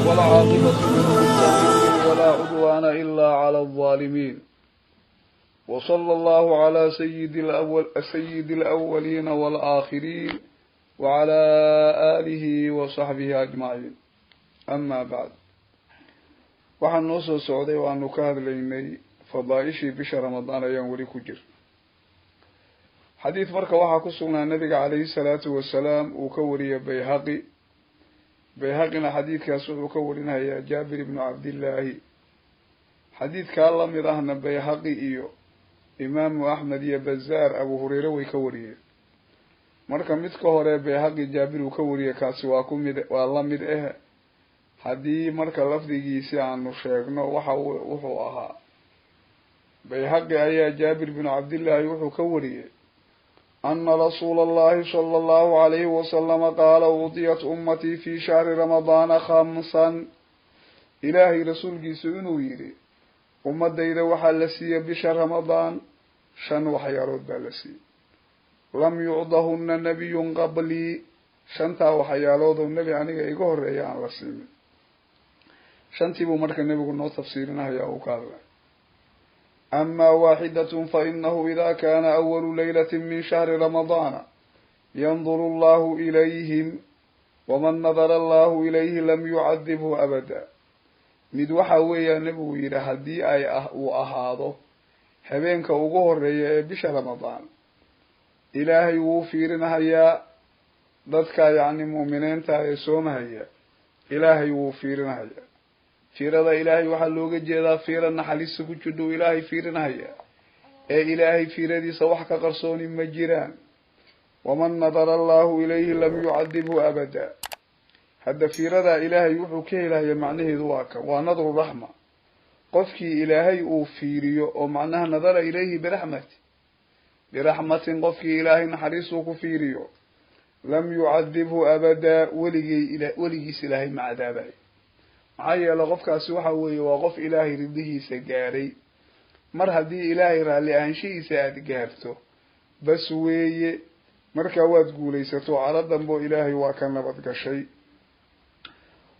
والعاقبة للمتقين ولا عدوان إلا على الظالمين. وصلى الله على سيد الأولين والآخرين وعلى آله وصحبه أجمعين. أما بعد، waxaan noo soo socday waanu ka hadlaynay fadaa'ishii bisha ramadaan ayaan weli ku jir. xadiid marka waxaa ku sugnaa nabiga calayhi salaatu wasalaam uu ka wariyay bayhaqina xadiidkaas wuxuu ka warinayaa jaabir ibnu cabdillaahi. xadiidkaa la mid ahna bayhaqi iyo imaamu axmed iyo bazaar abu hureyre way ka wariyeen. marka midka hore bayhaqi jaabir uu ka wariyay kaasi waa la mid ah. haddii marka lafdigiisi aanu sheegno wuxuu ahaa bayhaqi ayaa jaabir binu cabdillaahi wuxuu ka wariyey ana rasuula allahi sala allahu alayhi wasalama qaala udiyat ummatii fi shahri ramadaana khamsan. ilaahay rasuulkiisu inuu yidhi ummadayda waxaa la siiyey bisha ramadaan 5 waxyaalood baa la siiyey. lam yucdahuna nabiyun qablii, 5taa waxyaalood oo nebi aniga iga horeeya aan la siinin. 5tii buu marka nebigu noo tafsiirinayaa uu ka hadlay. أما واحدة فإنه إذا كان أول ليلة من شهر رمضان ينظر الله إليهم ومن نظر الله إليه لم يعذبه أبدا. mid waxa weeyaa nebigu yidhi haddii uu ahaado habeenka ugu horeeya ee bisha ramadaan, ilaahay wuu fiirinahayaa dadka yacni mu'miniinta ee soomahaya, ilaahay wuu fiirinahayaa. fiirada ilaahay waxaa looga jeedaa fiira naxariista ku jidho ilaahay fiirinahaya ee ilaahay fiiradiisa wax ka qarsooni ma jiraan. waman nadara allahu ilayhi lam yucadibhu abada. hadda fiiradaa ilaahay wuxuu ka helaya macnaheedu waa nadru raxma. qofkii ilaahay uu fiiriyo oo macnaha nadara ilayhi biraxmatin qofkii ilaahay naxariistuu ku fiiriyo lam yucadibhu abada, weligiis ilaahay ma cadaabayo. maxaa yeele qofkaasi waxa weeye waa qof ilaahay ridihiisa gaaray. mar haddii ilaahay raalli ahaanshihiisa aada gaarto bas weeye, markaa waad guulaysato, calo dambo ilaahay waa ka nabad gashay.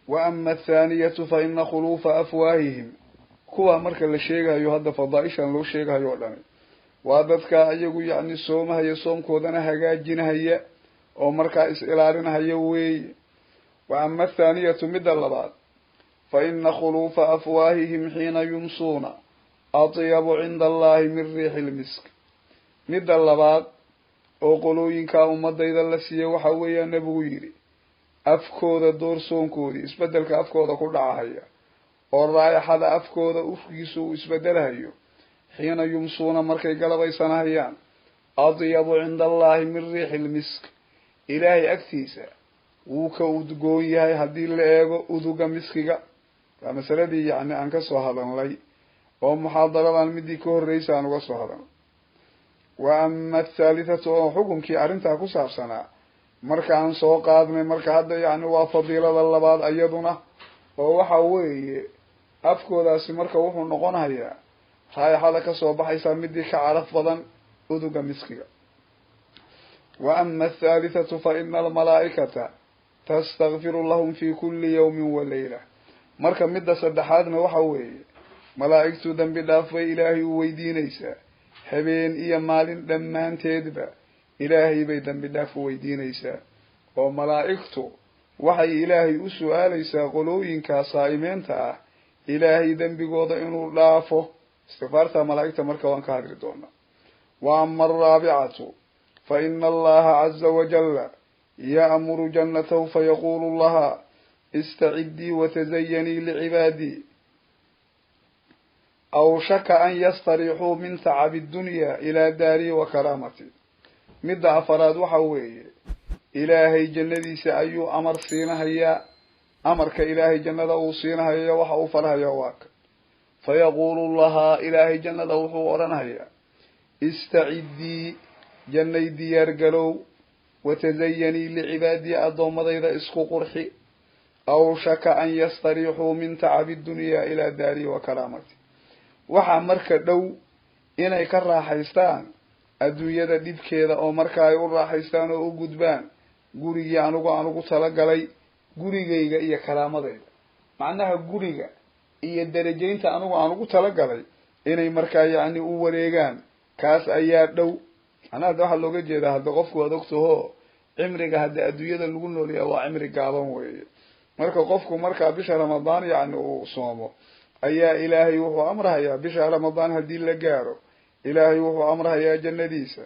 wa ama athaaniyatu fa ina khuluufa afwaahihim, kuwa marka la sheegayo hadda fadaaishan loo sheegayo o dhani waa dadka iyagu yacni soomahaya, soomkoodana hagaajinahaya oo markaa is-ilaalinahaya weeye. wa ama athaaniyatu midda labaad فإن خلوف أفواههم حين يمسون أطيب عند الله من ريح المسك. مد اللباد oo qolooyinka ummadayda la siiyay waxa weeye nabigu yiri afkooda doorsoonkoodi isbedelka afkooda ku dhacaya oo raayaxada afkooda ufkiisu isbedelayo xiina yumsuuna markay galabaysanayaan adyabu cinda allahi min riixil misk. ilaahay agtiisa wuu ka udgoon yahay haddii la eego uduga miskiga. waa masaladii yacni aan ka soo hadalnay oo muxaadaradan midii ka horreysa aan uga soo hadalnay. wa ama athalithatu oo xukunkii arrintaa ku saabsanaa markaan soo qaadnay, marka hadda yacni waa fadiilada labaad iyaduna oo waxa weeye afkoodaasi marka wuxuu noqonayaa raayaxada kasoo baxaysaa midii ka caraf badan uduga miskiga. wa ama athalithatu fa ina almalaa'ikata tastakfiru lahum fi kulli yawmin wa layla. marka midda saddexaadna waxa weeye malaa'igtu dambi dhaaf bay ilaahay u weydiinaysaa habeen iyo maalin dhammaanteedba. ilaahay bay dambi dhaaf u weydiinaysaa oo malaa'igtu waxay ilaahay u su-aalaysaa qolooyinkaa saa'imeenta ah ilaahay dembigooda inuu dhaafo. istikfaarta malaa'igta marka waan ka hadli doonaa. wa ama alraabicatu fa ina allaha caza wajalla ya'muru jannatahu fayaquulu laha استعدي وتزيني لعبادي. أوشك أن يستريحوا من تعب الدنيا إلى داري وكرامتي. مد أفراد وحوي إلهي جندي سأيو أمر سينها يا أمرك إلهي جند أوصينها يا وحوفرها يا واك. فيقول الله إلهي جند وحورنها يا استعدي جني ديار قلو وتزيني لعبادي أضم ضيض إسكو قرحي. أوشك أن يستريحوا من تعب الدنيا إلى داري وكرامتي. waxaa marka dhow inay ka raaxaystaan adduunyada dhibkeeda oo marka ay u raaxaystaan oo u gudbaan gurigii anugu talagalay gurigayga iyo karaamadayda macnaha guriga iyo darajaynta aan ugu talagalay inay markaa yacni u wareegaan kaas ayaa dhow macnaha hadda waxaa looga jeedaa hadda qofku waad ogtaho cimriga hadda adduunyada lagu noolyahay waa cimri gaaban weeye marka qofku markaa bisha ramadaan yacni uu soomo ayaa ilaahay wuxuu amrahayaa bisha ramadaan haddii la gaaro ilaahay wuxuu amrahayaa jannadiisa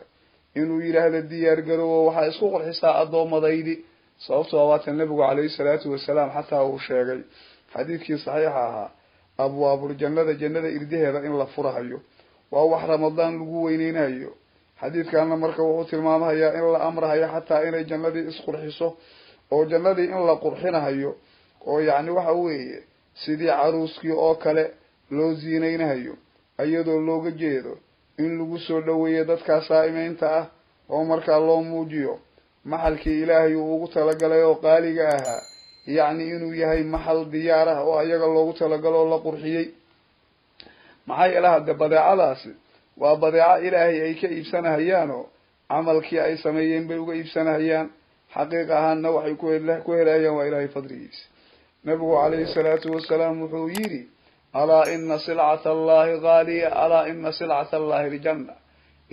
inuu yidhaahdo diyaar garoowo waxaa isku qurxisaa addoomadaydi sababtoo waatan nabigu calayhi salaatu wasalaam xataa uu sheegay xadiidkii saxiixa ahaa abwaabul jannada irdaheeda in la furahayo waa wax ramadaan lagu weyneynayo xadiidkaana marka wuxuu tilmaamahayaa in la amrahayo xataa inay jannadii isqurxiso oo jannadii in la qurxinahayo oo yacni waxa weeye sidii caruuskii oo kale loo ziinaynahayo iyadoo looga jeedo in lagu soo dhaweeyo dadkaa saa'imiinta ah oo markaa loo muujiyo maxalkii ilaahay uu ugu talagalay oo qaaliga ahaa yacni inuu yahay maxal diyaar ah oo ayaga loogu talagalo oo la qurxiyey maxaa yeele hadde badeecadaasi waa badeeco ilaahay ay ka iibsanahayaanoo camalkii ay sameeyeen bay uga iibsanahayaan xaqiiq ahaanna waxay ku helayaan waa ilaahay fadligiisa nabigu calayhi salaatu wasalaam wuxuu yidhi alaa ina silcata allahi qaaliya alaa ina silcata allahi aljanna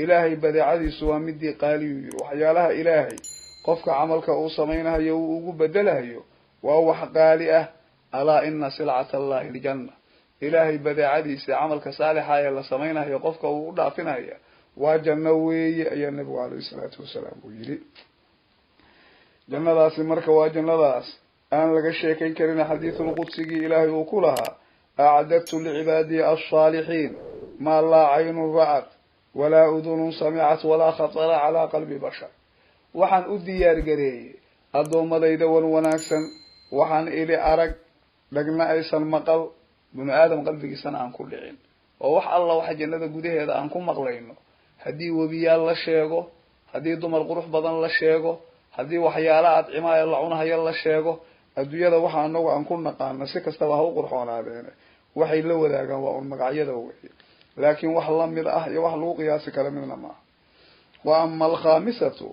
ilaahay badeecadiisu waa midii qaaliyuu yidhi waxyaalaha ilaahay qofka camalka uu samaynahayo uu ugu bedelahayo waa wax qaali ah alaa ina silcata allahi aljanna ilaahay badeecadiisa camalka saalixa ee la samaynayo qofka uu u dhaafinaya waa janno weeye ayaa nabigu calayhi salaatu wasalaam uu yidhi jannadaasi marka waa jannadaas aan laga sheekayn karin xadiidul qudsigii ilaahay uu ku lahaa acdadtu licibaadii alsaalixiin maa laa caynun ra'at walaa udunun samicat walaa khatara calaa qalbi bashar waxaan u diyaar gareeyey addoommadayda wan wanaagsan waxaan ili arag dhagna aysan maqal binu aadam qalbigiisana aan ku dhicin oo wax alla waxa jannada gudaheeda aan ku maqlayno haddii webiyaal la sheego haddii dumar qurux badan la sheego haddii waxyaala adcimaaya la cunahayo la sheego adduunyada waxa anagu aan ku naqaano si kastaba ha u qurxoonaadeene waxay la wadaagaan waa un magacyada weeye laakiin wax lamid ah iyo wax lagu qiyaasi kala midna maaha wa ama alkhamisatu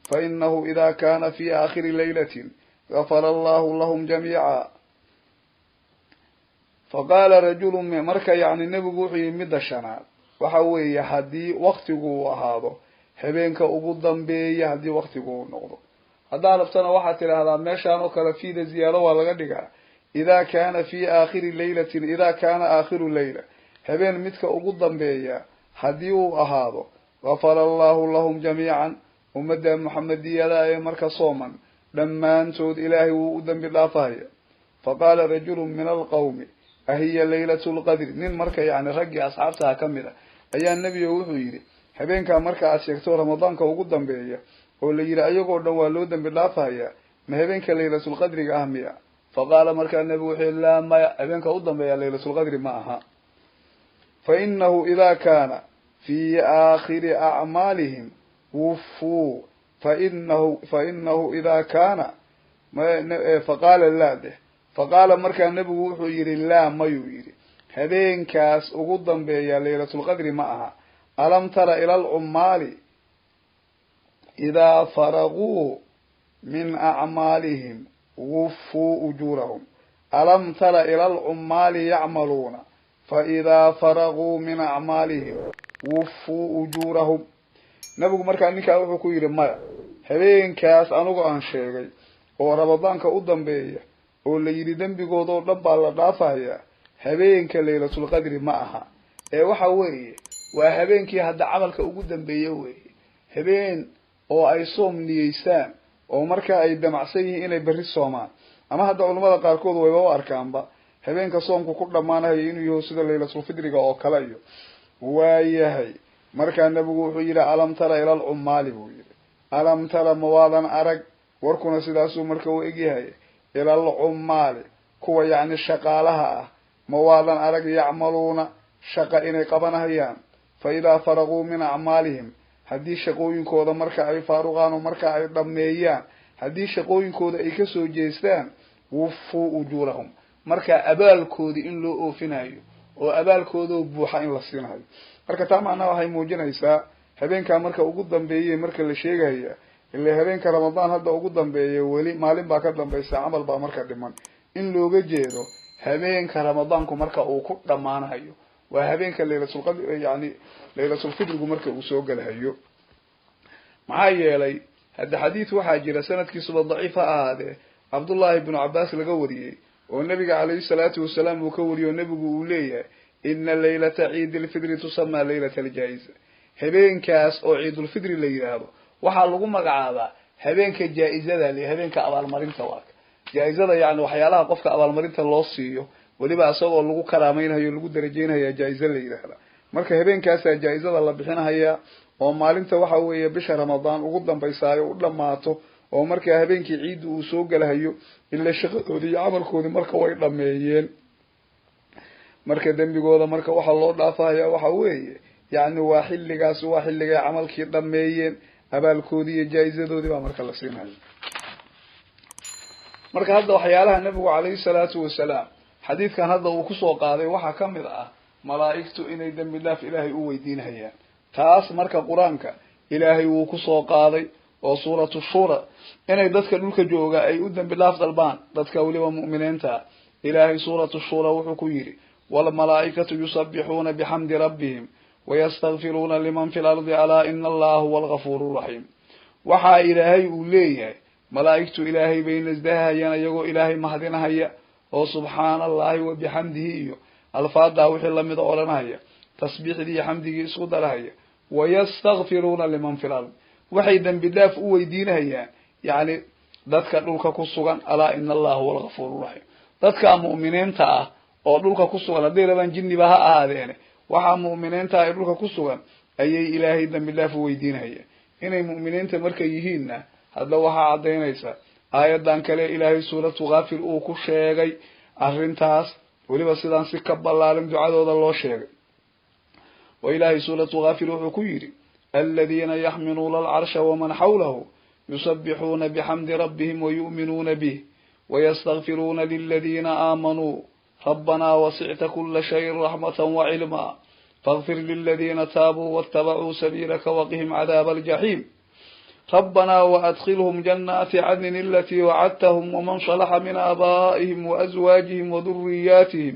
fa inahu ida kana fi aakhiri laylatin gafara allahu lahum jamiica faqaala rajulu marka yacni nebigu wuxuu yihi midda shanaad waxa weeye haddii waktigu uu ahaado habeenka ugu dambeeya haddii waktigu uu noqdo haddaa rabtana waxaad tidhaahdaa meeshaan oo kale fiida ziyaado waa laga dhigaa idaa kaana fi aakhiri laylatin idaa kaana aakhiru layla habeen midka ugu dambeeya haddii uu ahaado gafara allahu lahum jamiican ummadda muxamediyada ee marka sooman dhammaantood ilaahay wuu u dambi dhaafahaya faqaala rajulun min alqawmi ahiya laylatu lqadri nin marka yacni raggii asxaabtaha ka mid a ayaa nebiga wuxuu yidhi habeenkaa marka aad sheegto ramadaanka ugu dambeeya oo la yidhi ayagoo dhan waa loo dambi dhaafahaya ma habeenka laylatulqadriga ah miya faqaala markaa nebigu wuxuu yihi laa maya habeenka u dambeeya laylatulqadri ma aha fa inahu idaa kaana fii aakhiri acmaalihim wufuu fainahu idaa kaana faqaala laa deh faqaala markaa nebigu wuxuu yidhi laa mayuu yidhi habeenkaas ugu dambeeya laylatulqadri ma aha alam tara ila alcummaali idaa faraguu min acmaalihim wufuu ujuurahum alam tara ila alcummaali yacmaluuna faidaa faraguu min acmaalihim wufuu ujuurahum nabigu markaa ninkaa wuxuu ku yidhi maya habeenkaas anigu aan sheegay oo ramadaanka u dambeeya oo la yidhi dembigoodoo dhan baa la dhaafahayaa habeenka laylatulqadri ma aha ee waxa weeye waa habeenkii hadda camalka ugu dambeeya weeye habeen oo ay soom niyeystaan oo markaa ay damacsan yihiin inay berri soomaan ama hadda culamada qaarkood wayba u arkaanba habeenka soomku ku dhammaanayo inuu yaho sida laylatulfidriga oo kale iyo waayahay markaa nabigu wuxuu yidhi alam tara ila alcummaali buu yidhi alam tara mawaadan arag warkuna sidaasuu marka u egyahay ila alcummaali kuwa yacni shaqaalaha ah mawaadan arag yacmaluuna shaqa inay qabanahayaan fa idaa faraguu min acmaalihim haddii shaqooyinkooda marka ay faaruqaan oo marka ay dhammeeyaan haddii shaqooyinkooda ay kasoo jeestaan wufuu ujuurahum markaa abaalkoodii in loo oofinayo oo abaalkooda buuxa in la siinayo marka taa macnaha waxay muujinaysaa habeenka marka ugu dambeeyay marka la sheegaya ilaa habeenka ramadaan hadda ugu dambeeyay weli maalin baa ka dambaysa amal baa marka dhiman in looga jeedo habeenka ramadaanku marka uu ku dhamaanayo waa habeenka laylatul qadr yani laylatul fidrgu marka uu soo galayo maxaa yeelay hadda xadiis waxaa jira sanadkiisu daciif ahaade Abdullah ibn Abbas laga wariyay oo nabiga calayhi salaatu wasalaam uu ka wariyo nabigu uu leeyahay inna laylata ciid al-fidr tusamma laylata al-jaiza habeenkaas oo ciid al-fidr la yiraahdo waxaa lagu magacaabaa habeenka jaa'izada leh habeenka abaalmarinta waa jaa'izada yani waxyaalaha qofka abaalmarinta loo siiyo waliba asagoo lagu karaamaynayo lagu darajeynayo jaa'iza la yiraahdo marka habeenkaas jaa'izada la bixinayo oo maalinta waxa weeye bisha ramadaan ugu dambaysaayo u dhamaato oo marka habeenkii ciid uu soo galayo illa shaqadoodii iyo amalkoodii marka way dhameeyeen marka dambigooda marka waxa loo dhaafaya waxa weeye yani waa xilligaas waa xilliga amalkii dhameeyeen abaalkoodii iyo jaa'izadoodii baa marka la siinayo marka hadda waxyaalaha nabigu calayhi salaatu wasalaam xadiidkan hadda uu ku soo qaaday waxa kamid ah malaa'iktu inay dambi dhaaf ilaahay u weydiinayaan taas marka quraanka ilaahay uu ku soo qaaday oo suuratu shura inay dadka dhulka jooga ay u dambi dhaaf dalbaan dadka waliba mu'miniinta ilaahay suuratu shura wuxuu ku yiri wal malaa'ikatu yusabbihuna bihamdi rabbihim wayastaghfiruna liman fil ardi ala inna allaha huwal ghafurur rahim waxa ilaahay uu leeyahay malaa'iktu ilaahay bayna isdahayaan iyagoo ilaahay mahadinahaya oo subhanallahi wa bihamdihi iyo alfaada wixii lamid oranaya tasbiixdii xamdigii isku darahaya wayastaghfiruna liman fil ardi waxay dambi dhaaf u weydiinayaan yani dadka dhulka ku sugan ala inna allaha huwal ghafurur rahim dadka mu'miniinta ah oo dhulka ku sugan hadii rabaan jinniba ha ahaadeen waxa mu'miniinta ay dhulka ku sugan ayay ilaahay dambi dhaaf u weydiinayaan inay mu'miniinta markay yihiinna hadda waxa cadeynaysa aayadan kale ilaahay suuratu ghafir uu ku sheegay arrintaas waliba sidaan si ka balaarin ducadooda loo sheegay wa ilaahay suuratu ghafir wuxuu ku yiri الذين يحملون العرش ومن حوله يسبحون بحمد ربهم ويؤمنون به ويستغفرون للذين آمنوا ربنا وسعت كل شيء رحمة وعلما فاغفر للذين تابوا واتبعوا سبيلك وقهم عذاب الجحيم ربنا وأدخلهم جنات عدن التي وعدتهم ومن صلح من آبائهم وأزواجهم وذرياتهم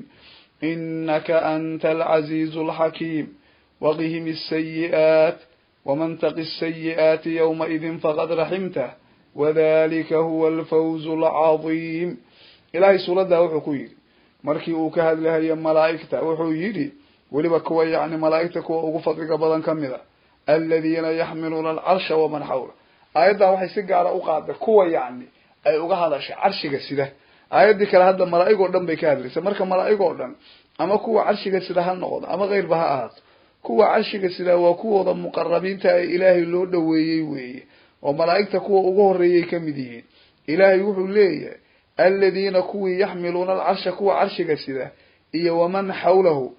إنك أنت العزيز الحكيم وقهم السيئات ومن تق السيئات يومئذ فقد رحمته وذلك هو الفوز العظيم إلهي سورة وحو كيري markii uu ka hadlayo malaa'ikta wuxuu yiri waliba kuwa yaani malaa'ikta kuwa ugu fadliga badan kamida alladheena yahmiluna al-arsha wa man hawla ayada waxay si gaar ah u qaaday kuwa yaani ay uga hadashay arshiga sida ayadii kale hadda malaa'ig oo dhan bay ka hadlaysaa marka malaa'ig oo dhan ama kuwa arshiga sida ha noqdo ama qeyrba ha ahaato kuwa arshiga sida waa kuwooda muqarrabiinta ay ilaahay loo dhaweeyay weeye oo malaa'igta kuwa ugu horeeyay kamid yihiin ilaahay wuxuu leeyahay الذين كوي يحملون العرش كوا عرش جسده إيه ومن حوله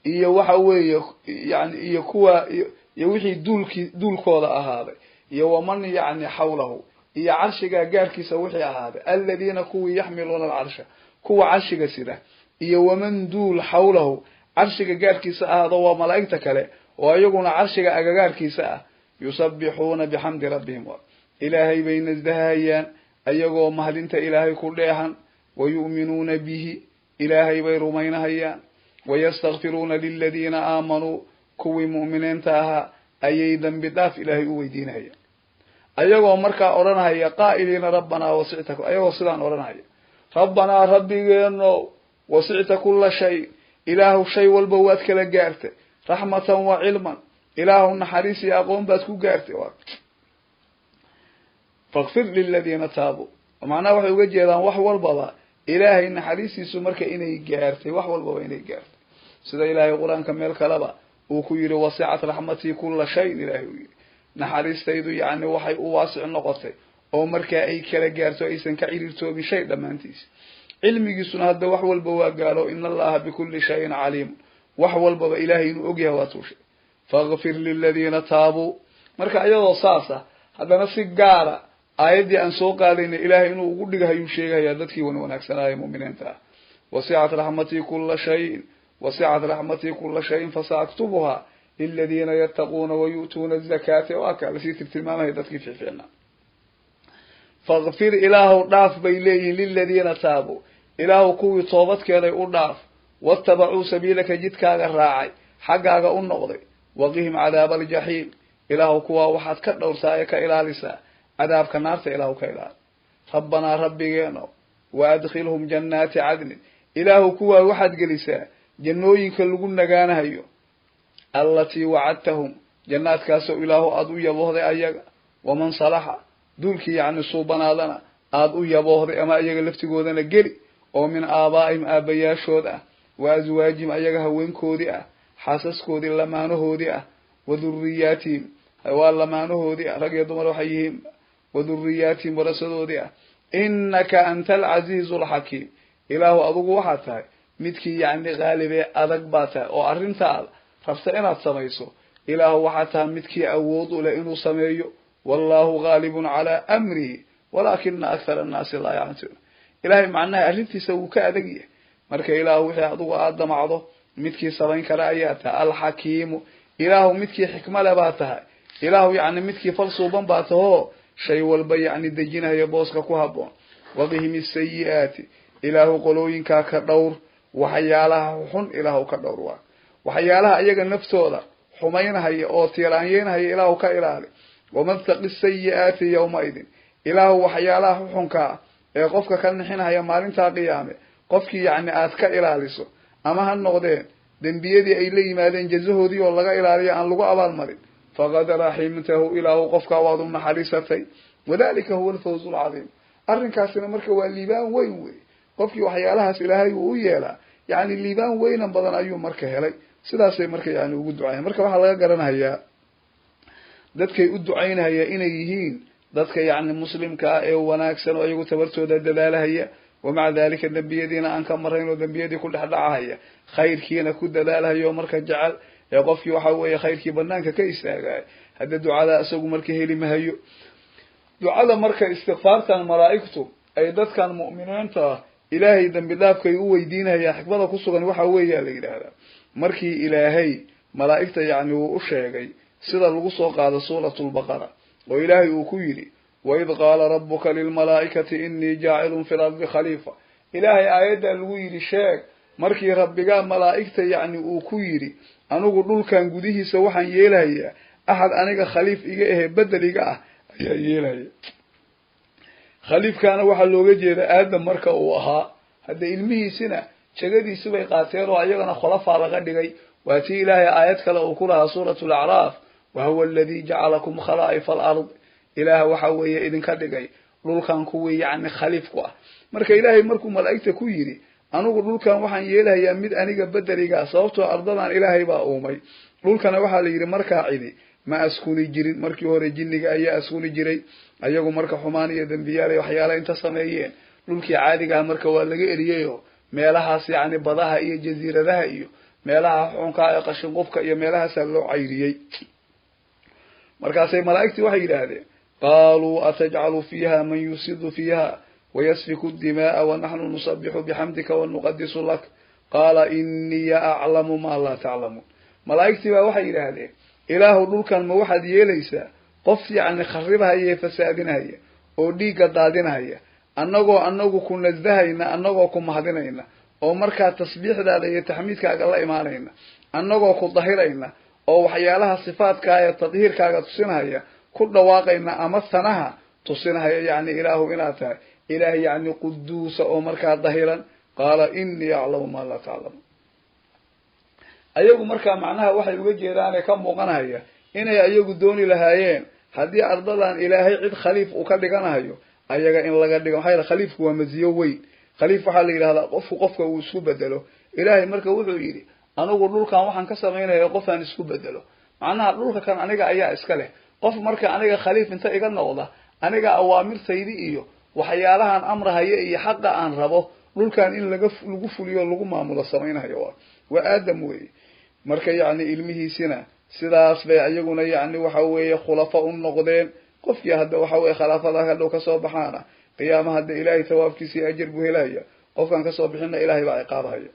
إيه وحوي يعني إيه كوا يوحي دول كودا هذا إيه ومن يعني حوله إيه عرش جار كيسوحي هذا الذين كوي يحملون العرش كوا عرش جسده إيه ومن دول حوله عرش جار كيسا هذا وملائكة له ويقولون عرش جار كيسا يسبحون بحمد ربهم إلهي بين الزهايان ayagoo mahadinta ilaahay ku dheehan wayu'minuuna bihi ilaahay bay rumaynahayaan wayastaghfiruuna lilladheena aamanuu kuwii mu'miniinta ahaa ayay dambi dhaaf ilaahay u weydiinayaan ayagoo markaa odhanaya qaa'iliina rabbanaa wasi'ta ayagoo sidaan odhanaya rabbanaa rabbigeeno wasi'ta kulla shay ilaahu shay walba waad kala gaartay raxmatan wa cilman ilaahu naxariis iyo aqoon baad ku gaartay فاغفر للذين تابوا ومعناه وحي وجهدان wax walbaba ilaahay naxariisiisu marka inay gaartay wax walbaba inay gaartay sida ilaahay quraanka meel kaleba uu ku yiri wasi'at rahmati kull shay ilaahay yiri naxariistaydu yaani waxay u waasic noqotay oo marka ay kala gaarto aysan ka cirirtoobi shay dhamaantiis ilmigiisuna hadda wax walba waa gaalo inna allaha bikulli shay'in alim wax walbaba ilaahay inuu og yahay waa tuushay faghfir lilladheena taabu marka ayadoo saasa hadana si gaara ayadii aan soo qaadayna ilaahay inuu ugu dhigayo sheegaya dadkii wanaagsanaa mu'miniinta وسعت رحمتي كل شيء فسأكتبها للذين يتقون ويؤتون الزكاة وأكل سيت التلمامة يدتك في فعلنا فاغفر إله ضعف بيليه للذين تابوا إله كوي طوبتك يلي ضعف واتبعوا سبيلك جدك الراعي حقاك النقضي وقهم عذاب الجحيم إله كوا وحد كدور سايك إلى لسا عذاب كنار إله كإله ربنا ربينا وأدخلهم جنات عدن إله كوا وحد جلسا جنوين كلقون نغانا هيو التي وعدتهم جنات كاسو إله أدو يبوهد أيغا ومن صلح دولك يعني صوبنا لنا أدو يبوهد أما أيغا لفتقودنا قري ومن آبائهم آبياشود وأزواجهم أيغا هوين كودي حاسس كودي لمانه دي وذرياتهم هوال لمانه دي رقي دمر وحيهم وذرياتهم ورسدوا دي إنك أنت العزيز الحكيم إله أدو وحاتها midkii yani qaalibe adag baata oo arintaada rabta inaad sameeyso ilaahu waxa taa midkii awood u leh inuu sameeyo wallahu ghalibun ala amri walakin akthar an-nas la ya'lamun ilaahi macnaha arintiisa uu ka adag yahay marka ilaahu wixii adigu aad damacdo midkii sameyn kara ayaa taa al-hakim ilaahu midkii xikmada baata ilaahu yani midkii falsuuban baata oo shay walba yani dejinayo booska ku haboon wadihimi sayyi'ati ilaahu qolooyinka ka dhowr waxyaalaha xun ilaahu ka dhowrwa waxyaalaha ayaga naftooda xumaynahay oo tiiraanyeynay ilaahu ka ilaali waman taqis sayyi'ati yawma idin ilaahu waxyaalaha xunka ee qofka ka nixinaya maalinta qiyaame qofkii yani aad ka ilaaliso ama han noqdeen dambiyadii ay la yimaadeen jazahoodii oo laga ilaaliyo aan lagu abaal marin faqad rahimtahu ilaahu qofka waad u naxariisatay wadaalika huwa al-fawz al-azim arrinkaasina marka waa liibaan weyn weey qofkii waxyaalahaas ilaahay uu yeelaa يعني الليبان وين بدن أيوم مركه هلي سلاسة مركه يعني وجود عين مركه واحد لا يقرنها هي ذاتك يود عينها هي إن يهين ذاتك يعني مسلم كائن وناكسن ويجو تبرتوا الدلالة هي ومع ذلك النبي دينا أنك مرين والنبي دي كل حدا هي خير كينا كود دلالة هي ومركه جعل يقف يوحوي خير كي بنانك كيس هذا دعاء أسوق مركه هلي مهيو دعاء مركه استغفار كان ملائكته أي ذات كان مؤمنين تا إلهي دم بلافك يويدينها يا حكمة قصة وحوية لإلهي مركي إلهي ملائكة يعني وأشياء سيدا القصة قال سورة البقرة وإلهي وكيري وإذ قال ربك للملائكة إني جاعل في الأرض خليفة إلهي آيات الويري شاك مركي ربك ملائكة يعني وكيري أنا أقول كان قديه سوحا يلهي أحد أنك خليف إيجاه بدل إيجاه يلهي خليف كان واحد لوجه جيدا آدم مركا وها هذا علمه سنة شجدي سبي قاتير وعيقنا خلف على غدقي واتي إلهي آيات كلا وكلها سورة الأعراف وهو الذي جعلكم خلائف الأرض إله وحوي إذن كدقي لول كان كوي يعني خليف كوا مركا إلهي مركو ملائكة كويري أنا أقول لول كان وحن يلهي يمد أنيق بدريقا صوته أرضنا إلهي باؤمي لول كان وحن ليري مركا عيدي ما أسكوني جرين مركي هوري جنيك أي أسكوني جري أيقو مركا حمانية دنبيالي وحيالا انت سميين لولكي عاديقا مركا واللغي إرييو ميلاها يعني بضاها إيا جزيرة ذا إيو ميلاها حونكا قشن قفكا إيا ميلاها سلو عيريي مركا سي ملائكتي وحي هذا قالوا أتجعل فيها من يسد فيها ويسفك الدماء ونحن نصبح بحمدك ونقدس لك قال إني أعلم ما لا تعلمون ملائكتي وحي هذا إله دولكان ما واحد يليسا قف يعني خربها هي فسادنا هي oo dhiiga daadinaya anagoo ku nasdahayna anagoo ku mahadinayna oo marka tasbiixdaada iyo taxmiidkaaga la iimaanayna anagoo ku dahirayna oo waxyaalaha sifaadkaaga iyo tadhiirkaaga tusinaya ku dhawaaqayna ama sanaha tusinaya yani ilaahu inaad tahay ilaahi yani quduus oo marka dahiran qala inni a'lamu ma la ta'lamu ayagu marka macnaha waxay uga jeedaan ka muuqanaya inay ayagu dooni lahaayeen haddii ardadan ilaahay cid khaliif uu ka dhiganayo ayaga in laga dhigo waxay khaliifku waa maziyo weyn khaliif waxa la yiraahdaa qofka uu isku bedelo ilaahay marka wuxuu yiri anigu dhulkan waxaan ka sameeyay qof aan isku bedelo macnaha dhulka kan aniga ayaa iska leh qof marka aniga khaliif inta iga noqda aniga awaamirtaydi iyo waxyaalahan amrahaya iyo xaqa aan rabo dhulkan in lagu fuliyo lagu maamulo sameeynayo waa aadam weey marka yani ilmihiisina sidaas bay ayaguna yani waxa weeye khulafa u noqdeen qofkii hadda waxa weeye khilaafada hadhow ka soo baxaana qiyaamaha hadda ilaahay tawaabkiisa ajir buu helaya qofkan kasoo bixina ilaahay baa ciqaabahaya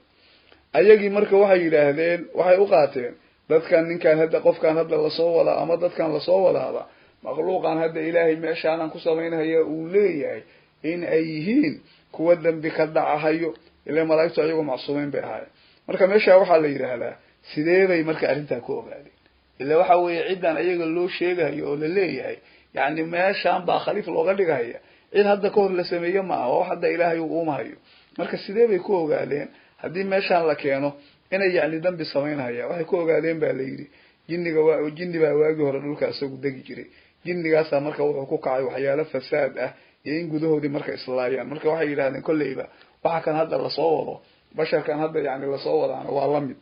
ayagii marka waxay yidhaahdeen waxay u qaateen dadkan ninkan hadda qofkan hadda lasoo wadaa ama dadkan lasoo wadaaba makhluuqan hadda ilaahay meeshaanan ku samaynhaya uu leeyahay in ay yihiin kuwa dambi ka dhacahayo ilaa malaa'igtu ayagoo macsuumeyn bay ahaayeen marka meesha waxaa la yidhaahdaa sidee bay marka arrintaa ku ogaadeen ilaa waxa weeye ciddan ayaga loo sheegayo oo la leeyahay yacni meeshaan baa khaliif looga dhigahaya cid hadda ka hor la sameeye ma aha waa wax hadda ilaahay uu uumahayo marka sidee bay ku ogaadeen haddii meeshaan la keeno inay yacni dambi samaynhaya waxay ku ogaadeen baa la yidhi jinni baa waagii hore dhulka isagu degi jiray jinnigaasaa marka wuxuu ku kacay waxyaalo fasaad ah iyo in gudahoodii marka islaayaan marka waxay yidhahdeen kolleyba waxa kan hadda lasoo wado basharkan hadda yani lasoo wadaana waa lamid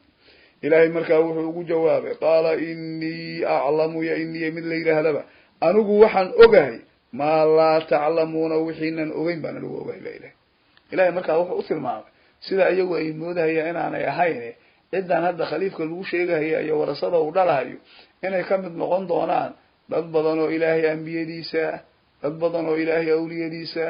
ilaahay markaa wuxuu ugu jawaabay qaala inii aclamu ya iniya mid la yidhaahdaba anigu waxaan ogahay maa laa taclamuuna wixiinan ogeyn baan anigu ogahay ba ilahay ilahay markaa wuxuu u tilmaamay sida iyagu ay moodahaya inaanay ahayn ciddan hadda khaliifka lagu sheegahaya iyo warasada uu dhalahayo inay ka mid noqon doonaan dad badan oo ilaahay ambiyadiisa dad badan oo ilaahay awliyadiisa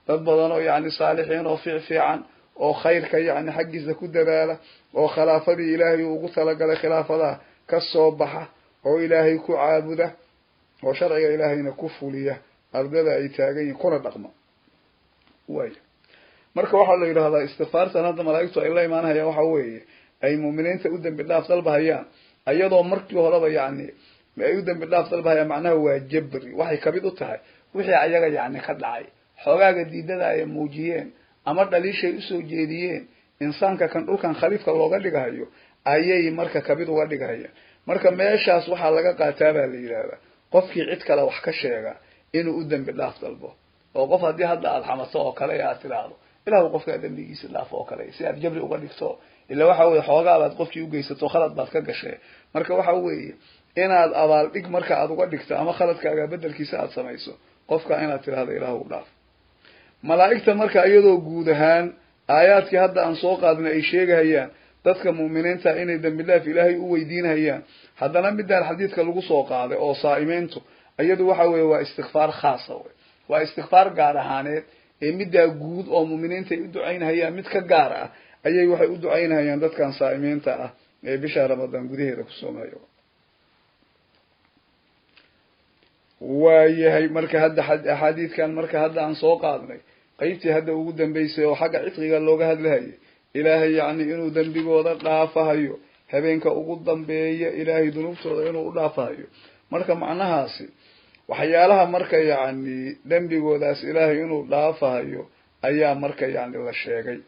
dad badan oo yani saalixiin oo fiican oo khayrka yani xaggiisa ku dadaala oo khilaafadii ilaahay uu ugu talagalay khilaafadaha ka soo baxa oo ilaahay ku caabuda oo sharciga ilaahayna ku fuliya ardada ay taagan yihin kuna dhaqma way marka waxaa la yidhahdaa istikfaartan hadda malaa'igtu ay la imaanayaan waxa weeye ay mu'miniinta u dambi dhaaf dalbahayaan ayadoo markii horeba yani ay u dambi dhaaf dalbahayaan macnaha waa jabri waxay kamid u tahay wixii ayaga yani ka dhacay xoogaaga diidada ay muujiyeen ama dhaliishay usoo jeediyeen insaanka kan dhulkan khaliifka looga dhigahayo ayay marka kamid uga dhigahayaan marka meeshaas waxaa laga qaataa baa la yidhahdaa qofkii cid kale wax ka sheega inuu u dambi dhaaf dalbo oo qof haddii hadda aada xamato oo kale aad tidhaahdo ilahu qofkaa dambigiisa dhaaf oo kale si aad jabri uga dhigto ila waxa weye xoogaabaad qofkii ugeysato khalad baad ka gashay marka waxa weeye inaad abaaldhig marka aad uga dhigto ama khaladkaaga bedelkiisa aad samayso qofka inaad tidhahdo ilahu dhaaf malaa'igta marka iyadoo guud ahaan aayaadkii hadda aan soo qaadnay ay sheegahayaan dadka mu'miniinta inay dambi dhaaf ilaahay u weydiinhayaan haddana midaan xadiidka lagu soo qaaday oo saa'imiintu iyadu waxa weeye waa istikfaar khaasa wey waa istikfaar gaar ahaaneed ee middaa guud oo mu'miniinta ay u ducaynhayaan mid ka gaar ah ayay waxay u ducaynhayaan dadkan saa'imiinta ah ee bisha ramadaan gudaheeda ku soomayo waayahay marka hadda axaadiidkan marka hadda aan soo qaadnay qaybtii hadda ugu dambeysay oo xagga cidqiga looga hadlahayay ilaahay yacni inuu dembigooda dhaafahayo habeenka ugu dambeeya ilaahay dunuubtooda inuu u dhaafahayo marka macnahaasi waxyaalaha marka yacni dembigoodaas ilaahay inuu dhaafahayo ayaa marka yacni la sheegay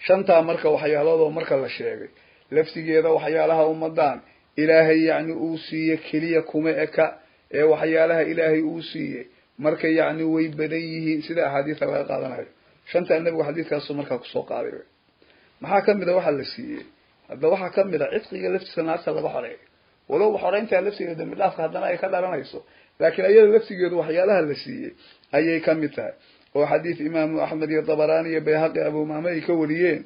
shantaa marka waxyaaladoo marka la sheegay laftigeeda waxyaalaha ummadaan ilaahay yacni uu siiye keliya kuma eka ee waxyaalaha ilaahay uu siiyey marka yacni way badan yihiin sida axaadiisa laga qaadanayo shantaa nebigu xadiidkaasu markaa kusoo qaaday maxaa kamid a waxaa la siiyey hadda waxaa kamid a cidqiga laftiisa naarta laga xoreeyo walow xoreyntaa laftigeeda dambi dhaafka haddana ay ka dharanayso laakiin ayada laftigeedu waxyaalaha la siiyey ayay kamid tahay oo xadiid imaamu axmed iyo dabaraani iyo bayhaqi abuumaame ay ka wariyeen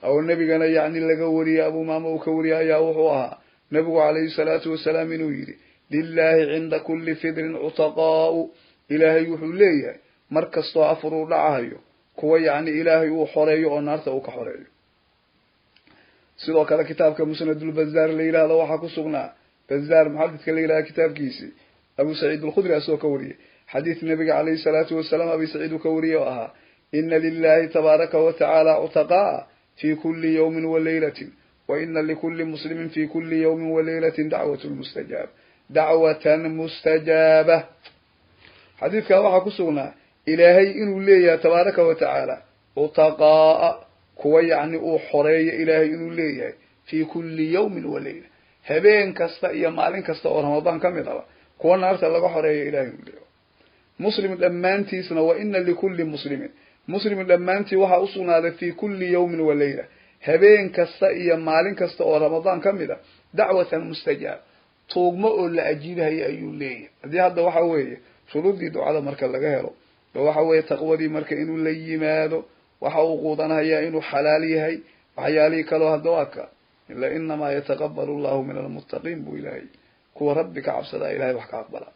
oo nebigana yacni laga wariyey abuumaame uu ka wariyey ayaa wuxuu ahaa nebigu calayhi salaatu wasalaam inuu yidhi lilahi cinda kuli fidrin cutaqaau ilaahay wuxuu leeyahay mar kastoo afur uu dhacahayo kuwa yacni ilaahay uu xoreeyo oo naarta uu ka xoreeyo sidoo kale kitaabka musnadulbazaar la yidhahdo waxaa ku sugnaa bazaar muxadidka la yidhahda kitaabkiisii abu saciid alkhudri asagoo ka wariyey xadiid nabiga calayhi salaatu wasalaam abi saciid uu ka wariyey oo ahaa ina lilahi tabaaraka wa tacaala cutaqa'a fi kuli yawmin wa laylatin wa ina likuli muslimin fi kuli yawmin wa laylatin dacwatan mustajaaba xadiidkaa waxaa ku sugnaa ilaahay inuu leeyahay tabaaraka wa tacaala cutaqaa'a kuwa yacni uu xoreeyo ilaahay inuu leeyahay fi kuli yawmin wa layla habeen kasta iyo maalin kasta oo ramadaan ka mid aba kuwa naarta laga xoreeyo ilahay inuu leeyahay muslim dhammaantiisna wa ina likuli muslimin dhammaantii waxaa usugnaaday fi kuli yawmin wa layla habeen kasta iyo maalin kasta oo ramadaan ka mid a dacwatan mustajaab tuugmo oo la ajiibahayo ayuu leeyahay haddii hadda waxa weeye shuruuddii ducada marka laga helo oo waxa weeye taqwadii marka inuu la yimaado waxa uu quudanhayaa inuu xalaal yahay waxyaalihii kaloo hadda waa ka ila inamaa yataqabalu allahu min almuttaqiin buu ilaahay kuwa rabbi ka cabsadaa ilahay wax ka aqbala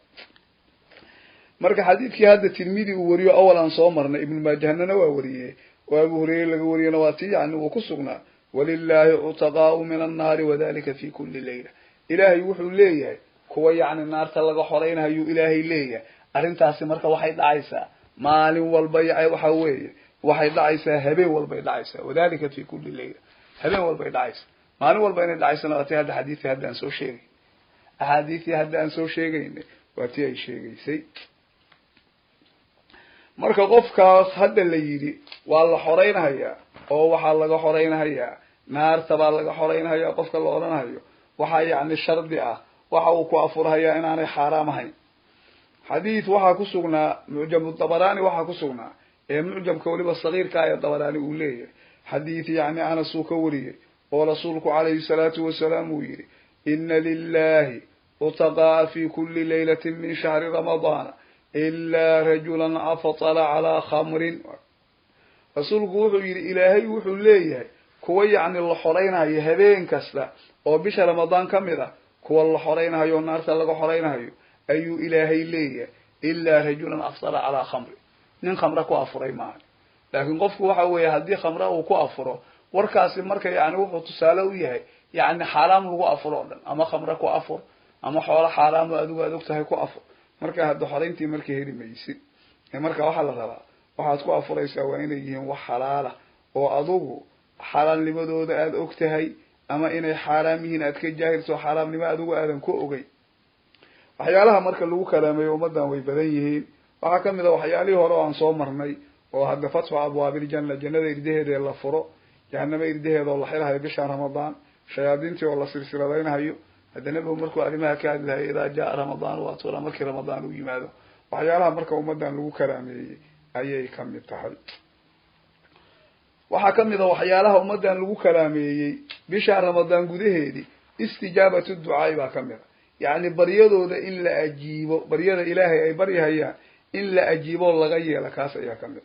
marka xadiidkii hadda tirmidi uu wariyo awal aan soo marnay ibnu maajahnana waa wariyey وأبو هريرة لقوري نواتي يعني وكسقنا ولله عتقاء من النار وذلك في كل ليلة إلهي وحو ليه كوا يعني النار تلقى حرينها يو إلهي ليه أرنتاسي مركا وحيد عيسى مال والبيع وحويه وحيد عيسى هبي والبيع عيسى وذلك في كل ليلة هبي والبيع عيسى مال والبيع عيسى نغطي هذا حديثي هذا أنسو شيء أحاديثي هذا أنسو شيء واتي أي شيء سي marka qofkaas hadda la yiri waa la xoreynaya oo waxa laga xoreynaya naarta baa laga xoreynaya qofka la oranayo waxa yaani shardi ah waxa uu ku afuraya inaanay xaraam ahayn hadith waxa ku sugnaa mu'jam at-tabarani waxa ku sugnaa mu'jamka waliba sagiirka ay tabarani uu leeyahay hadith yaani ana soo ka wariyay oo rasuulku alayhi salatu wasalaam uu yiri inna lillahi utaqaa fi kulli laylatin min shahri ramadan إلا رجلا أفطر على خمر رسول قوله إلهي وحو ليه كوي يعني الله حرينها يهبين كسلا وبش رمضان كمذا كوي الله حرينها يونار تلقى حرينها أي إلهي ليه إلا رجلا أفطر على خمر نين خمرك وأفري معه لكن قفك وحوي هدي خمره وكأفره وركاسي مركا يعني وحو تسالويه يعني حرام وأفره أما خمرك وأفر أما حوال حرام وأدوك تهي كأفر marka hadda xoreyntii markii heli maysid marka waxa la rabaa waxaad ku afuraysaa waa inay yihiin wax xalaal ah oo adugu xalaalnimadooda aad ogtahay ama inay xaraam yihiin aad ka jaahilso xaraamnimo adugu aadan ku ogay waxyaalaha marka lagu kalaameeyo ummadan way badan yihiin waxa kamid ah waxyaalihii hore aan soo marnay oo hadda fatwa abwaabil janna jannada irdaheeda la furo jahannama irdaheeda oo la xirayo bisha ramadaan shayaadiintii oo la silsiladaynayo هذا نبي مركو علمها كاد لها إذا جاء رمضان وأطول مركي رمضان ويماذا وحيالها مركو أمدان لغو كلامي أي كم يتحل وحكم إذا وحيالها أمدان لغو كلامي بشهر رمضان قده دي استجابة الدعاء بكمل يعني بريضه ده إلا أجيبه بريضه إلهي أي بريها إياه إلا أجيبه الله غيه لكاسا يكمل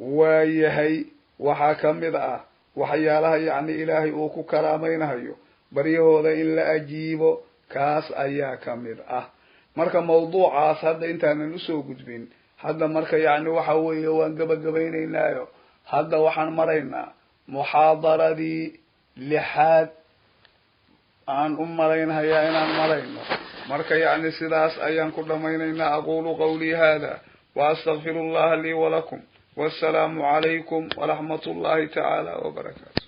ويهي وحكم إذا وحيالها يعني إلهي أوكو كلامينها يو baryahooda in la ajiibo kaas ayaa kamid ah marka mawduucaas hadda intaanan usoo gudbin hadda marka yaani waxa weeye waan gabagabaynaynaayo hadda waxaan maraynaa muhaadaradii lixaad aan u malaynayaa inaan marayno marka yaani sidaas ayaan ku dhamaynaynaa aqulu qawli hada wa astaghfirullaha li wa lakum wassalamu alaykum wa rahmatullahi ta'ala wa barakatuh